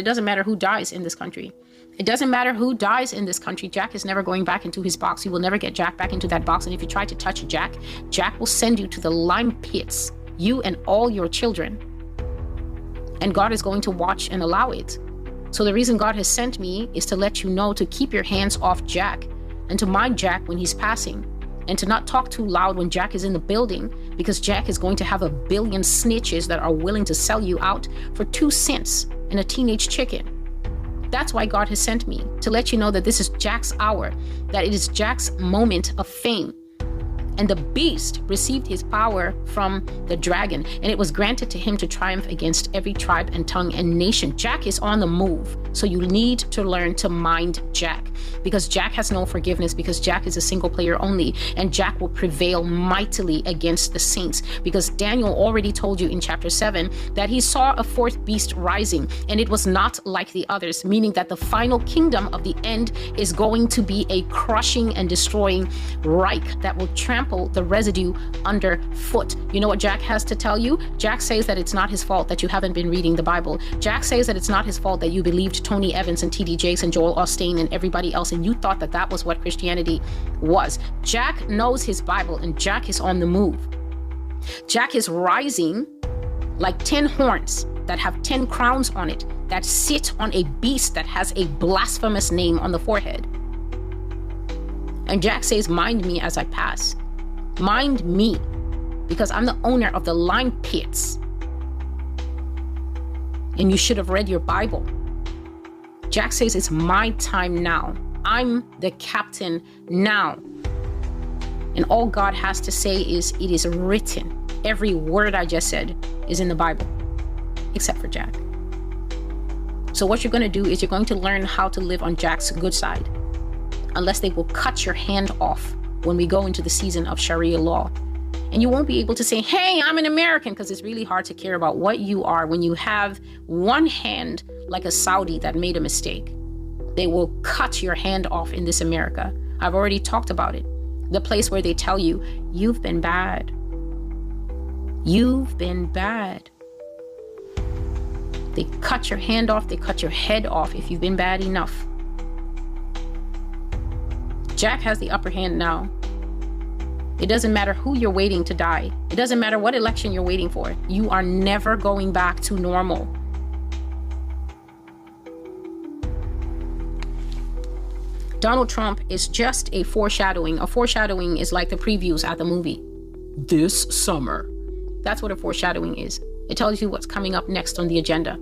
It doesn't matter who dies in this country. It doesn't matter who dies in this country. Jack is never going back into his box. You will never get Jack back into that box. And if you try to touch Jack, Jack will send you to the lime pits, you and all your children. And God is going to watch and allow it. So the reason God has sent me is to let you know to keep your hands off Jack and to mind Jack when he's passing, and to not talk too loud when Jack is in the building, because Jack is going to have 1 billion snitches that are willing to sell you out for 2 cents and a teenage chicken. That's why God has sent me, to let you know that this is Jack's hour, that it is Jack's moment of fame. And the beast received his power from the dragon, and it was granted to him to triumph against every tribe and tongue and nation. Jack is on the move, so you need to learn to mind Jack, because Jack has no forgiveness, because Jack is a single player only, and Jack will prevail mightily against the saints, because Daniel already told you in chapter 7 that he saw a 4th beast rising, and it was not like the others, meaning that the final kingdom of the end is going to be a crushing and destroying Reich that will trample the residue underfoot. You know what Jack has to tell you? Jack says that it's not his fault that you haven't been reading the Bible. Jack says that it's not his fault that you believed Tony Evans and T.D. Jakes and Joel Osteen and everybody else, and you thought that that was what Christianity was. Jack knows his Bible, and Jack is on the move. Jack is rising like 10 horns that have 10 crowns on it, that sit on a beast that has a blasphemous name on the forehead. And Jack says, mind me as I pass. Mind me, because I'm the owner of the lime pits. And you should have read your Bible. Jack says, it's my time now. I'm the captain now. And all God has to say is, it is written. Every word I just said is in the Bible, except for Jack. So what you're going to do is you're going to learn how to live on Jack's good side, unless they will cut your hand off when we go into the season of Sharia law. And you won't be able to say, hey, I'm an American, because it's really hard to care about what you are when you have one hand like a Saudi that made a mistake. They will cut your hand off in this America. I've already talked about it. The place where they tell you, you've been bad. You've been bad. They cut your hand off, they cut your head off if you've been bad enough. Jack has the upper hand now. It doesn't matter who you're waiting to die. It doesn't matter what election you're waiting for. You are never going back to normal. Donald Trump is just a foreshadowing. A foreshadowing is like the previews at the movie. This summer. That's what a foreshadowing is. It tells you what's coming up next on the agenda.